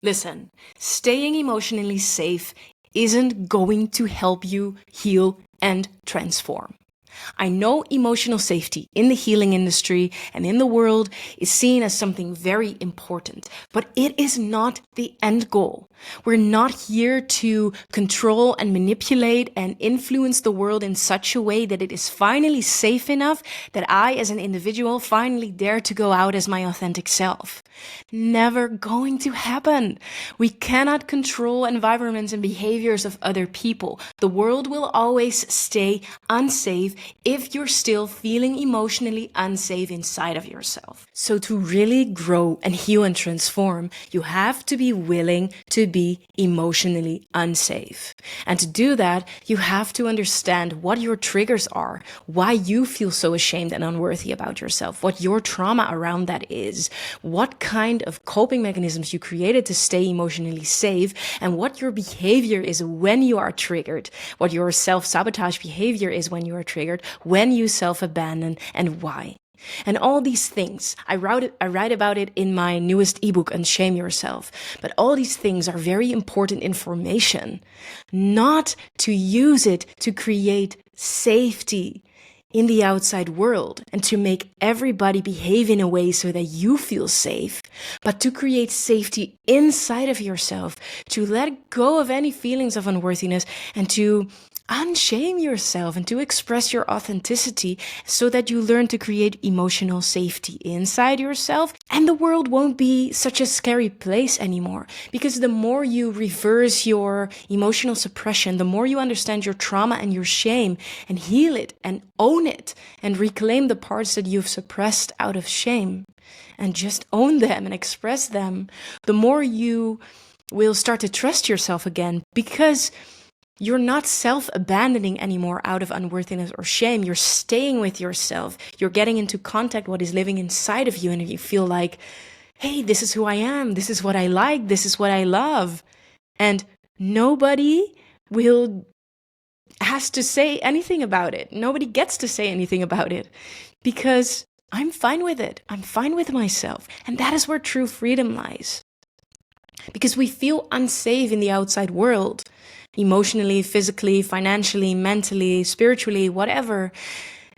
Listen, staying emotionally safe isn't going to help you heal and transform. I know emotional safety in the healing industry and in the world is seen as something very important, but it is not the end goal. We're not here to control and manipulate and influence the world in such a way that it is finally safe enough that I, as an individual, finally dare to go out as my authentic self. Never going to happen. We cannot control environments and behaviors of other people. The world will always stay unsafe if you're still feeling emotionally unsafe inside of yourself. So to really grow and heal and transform, you have to be willing to be emotionally unsafe. And to do that, you have to understand what your triggers are, why you feel so ashamed and unworthy about yourself, what your trauma around that is, what kind of coping mechanisms you created to stay emotionally safe, and what your behavior is when you are triggered, what your self-sabotage behavior is when you are triggered, when you self-abandon, and why. And all these things, I write about it in my newest ebook, Unshame Yourself. But all these things are very important information, not to use it to create safety in the outside world and to make everybody behave in a way so that you feel safe, but to create safety inside of yourself, to let go of any feelings of unworthiness and to unshame yourself and to express your authenticity so that you learn to create emotional safety inside yourself. And the world won't be such a scary place anymore, because the more you reverse your emotional suppression, the more you understand your trauma and your shame and heal it and own it and reclaim the parts that you've suppressed out of shame and just own them and express them, the more you will start to trust yourself again, because you're not self-abandoning anymore out of unworthiness or shame. You're staying with yourself. You're getting into contact what is living inside of you, and you feel like, hey, this is who I am. This is what I like. This is what I love. And nobody has to say anything about it. Nobody gets to say anything about it, because I'm fine with it. I'm fine with myself. And that is where true freedom lies. Because we feel unsafe in the outside world, emotionally, physically, financially, mentally, spiritually, whatever.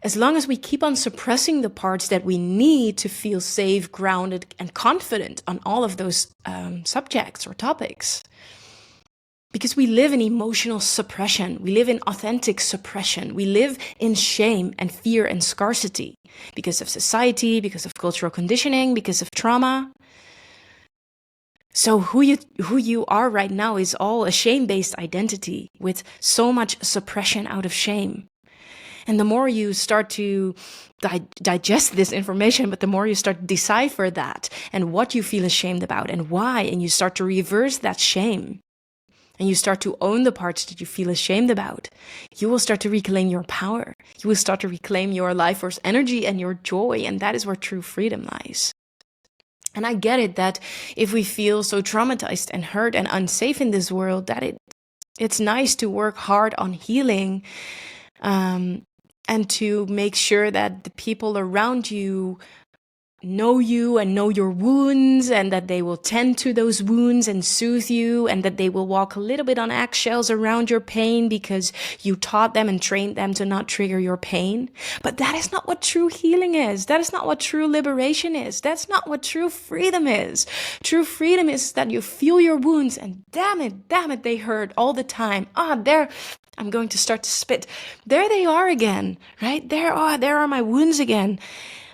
As long as we keep on suppressing the parts that we need to feel safe, grounded, and confident on all of those subjects or topics. Because we live in emotional suppression. We live in authentic suppression. We live in shame and fear and scarcity because of society, because of cultural conditioning, because of trauma. So who you are right now is all a shame-based identity with so much suppression out of shame. And the more you start to digest this information, but the more you start to decipher that and what you feel ashamed about and why, and you start to reverse that shame, and you start to own the parts that you feel ashamed about, you will start to reclaim your power. You will start to reclaim your life force energy and your joy, and that is where true freedom lies. And I get it that if we feel so traumatized and hurt and unsafe in this world, that it's nice to work hard on healing and to make sure that the people around you know you and know your wounds, and that they will tend to those wounds and soothe you, and that they will walk a little bit on eggshells around your pain because you taught them and trained them to not trigger your pain. But that is not what true healing is. That is not what true liberation is. That's not what true freedom is. True freedom is that you feel your wounds, and damn it, they hurt all the time. I'm going to start to spit. There they are again, right? There are my wounds again.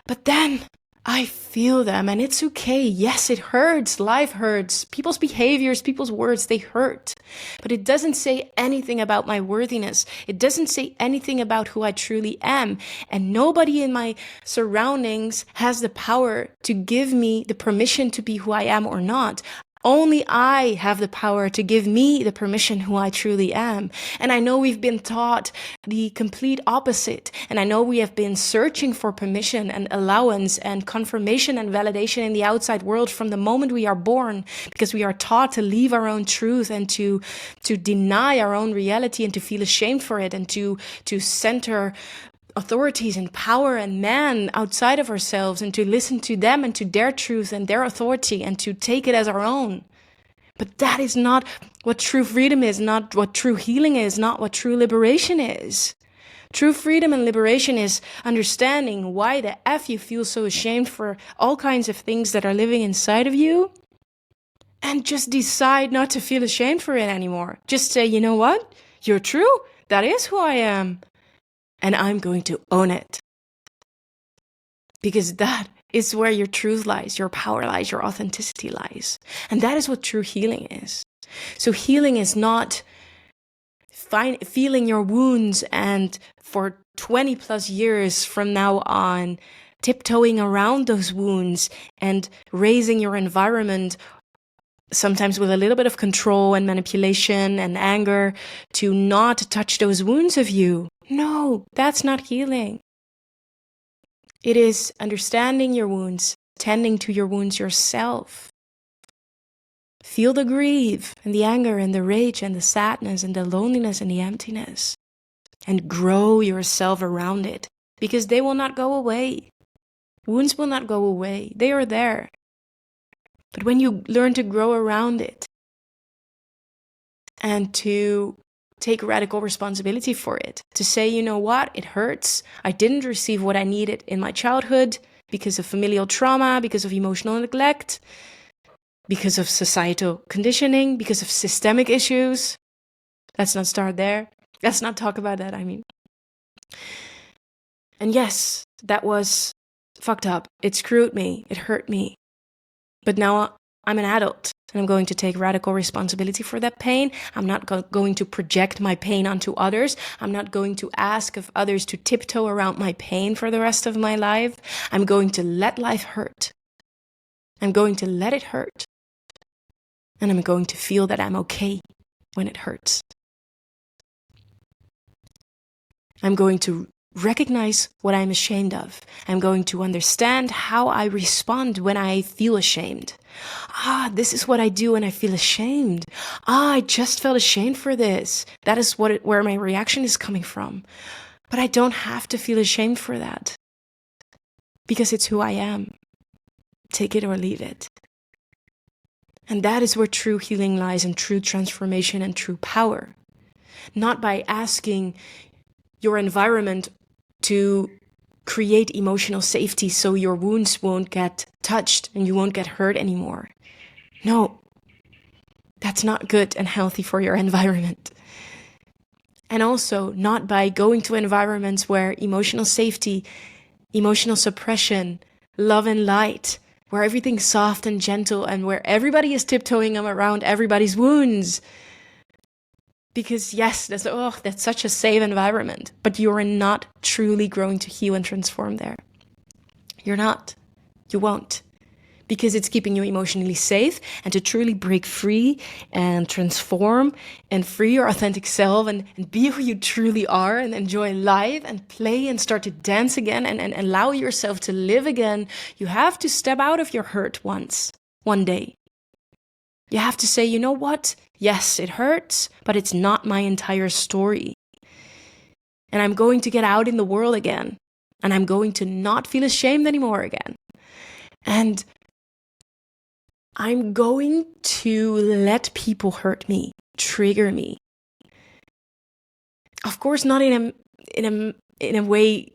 But then I feel them, and it's okay. Yes, it hurts. Life hurts. People's behaviors, people's words, they hurt. But it doesn't say anything about my worthiness. It doesn't say anything about who I truly am. And nobody in my surroundings has the power to give me the permission to be who I am or not. Only I have the power to give me the permission who I truly am. And I know we've been taught the complete opposite. And I know we have been searching for permission and allowance and confirmation and validation in the outside world from the moment we are born, because we are taught to leave our own truth and to deny our own reality and to feel ashamed for it, and to center authorities and power and man outside of ourselves, and to listen to them and to their truth and their authority and to take it as our own. But that is not what true freedom is, not what true healing is, not what true liberation is. True freedom and liberation is understanding why the F you feel so ashamed for all kinds of things that are living inside of you, and just decide not to feel ashamed for it anymore. Just say, you know what? You're true. That is who I am. And I'm going to own it. Because that is where your truth lies, your power lies, your authenticity lies. And that is what true healing is. So healing is not feeling your wounds and for 20 plus years from now on, tiptoeing around those wounds and raising your environment, sometimes with a little bit of control and manipulation and anger, to not touch those wounds of you. No, that's not healing. It is understanding your wounds, tending to your wounds yourself. Feel the grief and the anger and the rage and the sadness and the loneliness and the emptiness. And grow yourself around it, because they will not go away. Wounds will not go away. They are there. But when you learn to grow around it and to take radical responsibility for it, to say, you know what, it hurts. I didn't receive what I needed in my childhood because of familial trauma, because of emotional neglect, because of societal conditioning, because of systemic issues. Let's not start there. Let's not talk about that, I mean. And yes, that was fucked up. It screwed me. It hurt me. But now I'm an adult and I'm going to take radical responsibility for that pain. I'm not going to project my pain onto others. I'm not going to ask of others to tiptoe around my pain for the rest of my life. I'm going to let life hurt. I'm going to let it hurt. And I'm going to feel that I'm okay when it hurts. I'm going to recognize what I'm ashamed of. I'm going to understand how I respond when I feel ashamed. This is what I do when I feel ashamed. I just felt ashamed for this. That is where my reaction is coming from. But I don't have to feel ashamed for that. Because it's who I am. Take it or leave it. And that is where true healing lies, and true transformation and true power. Not by asking your environment to create emotional safety so your wounds won't get touched and you won't get hurt anymore. No, that's not good and healthy for your environment. And also not by going to environments where emotional safety, emotional suppression, love and light, where everything's soft and gentle and where everybody is tiptoeing around everybody's wounds. Because yes, that's such a safe environment, but you're not truly growing to heal and transform there. You're not. You won't. Because it's keeping you emotionally safe, and to truly break free and transform and free your authentic self and be who you truly are and enjoy life and play and start to dance again and allow yourself to live again, you have to step out of your hurt one day. You have to say, you know what? Yes, it hurts, but it's not my entire story. And I'm going to get out in the world again. And I'm going to not feel ashamed anymore again. And I'm going to let people hurt me, trigger me. Of course, not in a way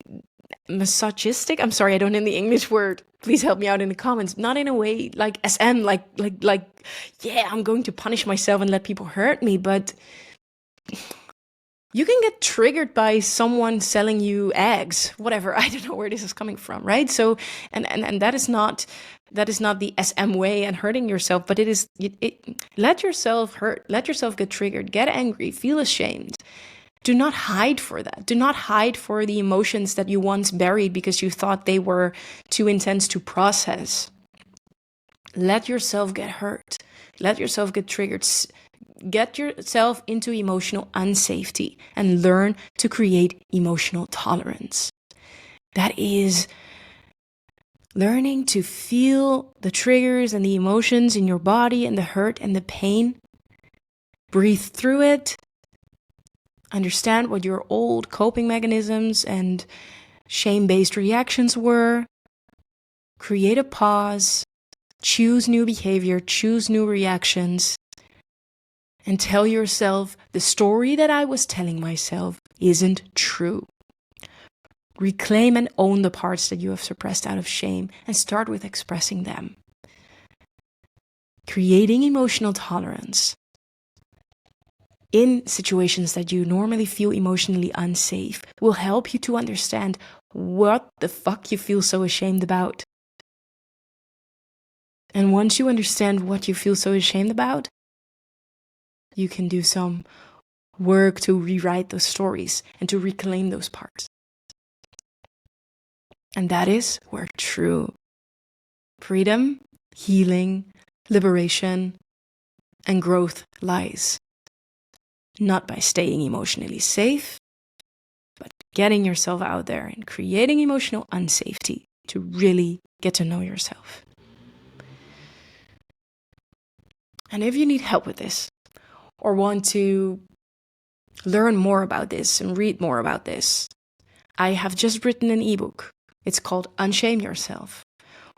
masochistic. I'm sorry, I don't know the English word. Please help me out in the comments. Not in a way like SM, like yeah, I'm going to punish myself and let people hurt me, but you can get triggered by someone selling you eggs, whatever. I don't know where this is coming from, right? So, and that is not the SM way and hurting yourself, but let yourself hurt, let yourself get triggered, get angry, feel ashamed. Do not hide for that. Do not hide for the emotions that you once buried because you thought they were too intense to process. Let yourself get hurt. Let yourself get triggered. Get yourself into emotional unsafety and learn to create emotional tolerance. That is learning to feel the triggers and the emotions in your body and the hurt and the pain. Breathe through it. Understand what your old coping mechanisms and shame-based reactions were. Create a pause. Choose new behavior. Choose new reactions. and tell yourself the story that I was telling myself isn't true. Reclaim and own the parts that you have suppressed out of shame and start with expressing them. Creating emotional tolerance in situations that you normally feel emotionally unsafe will help you to understand what the fuck you feel so ashamed about. And once you understand what you feel so ashamed about, you can do some work to rewrite those stories and to reclaim those parts. And that is where true freedom, healing, liberation, and growth lies. Not by staying emotionally safe, but getting yourself out there and creating emotional unsafety to really get to know yourself. And if you need help with this, or want to learn more about this and read more about this, I have just written an ebook. It's called Unshame Yourself,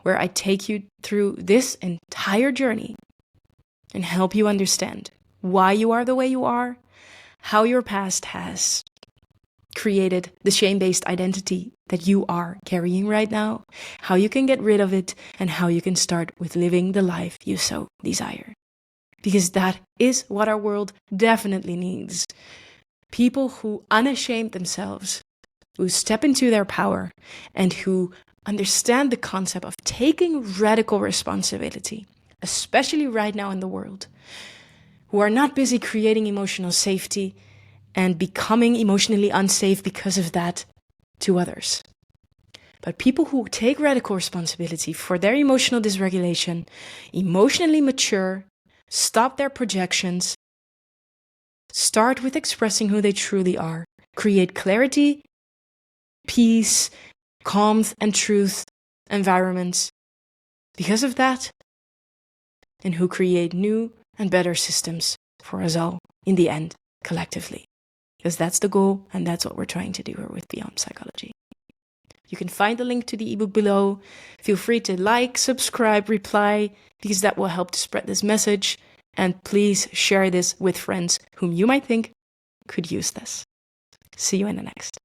where I take you through this entire journey and help you understand why you are the way you are, how your past has created the shame-based identity that you are carrying right now, how you can get rid of it, and how you can start with living the life you so desire. Because that is what our world definitely needs. People who unashamed themselves, who step into their power, and who understand the concept of taking radical responsibility, especially right now in the world, who are not busy creating emotional safety and becoming emotionally unsafe because of that to others. But people who take radical responsibility for their emotional dysregulation, emotionally mature, stop their projections, start with expressing who they truly are, create clarity, peace, calm, and truth environments because of that, and who create new and better systems for us all in the end, collectively. Because that's the goal, and that's what we're trying to do here with Beyond Psychology. You can find the link to the ebook below. Feel free to like, subscribe, reply, because that will help to spread this message. And please share this with friends whom you might think could use this. See you in the next.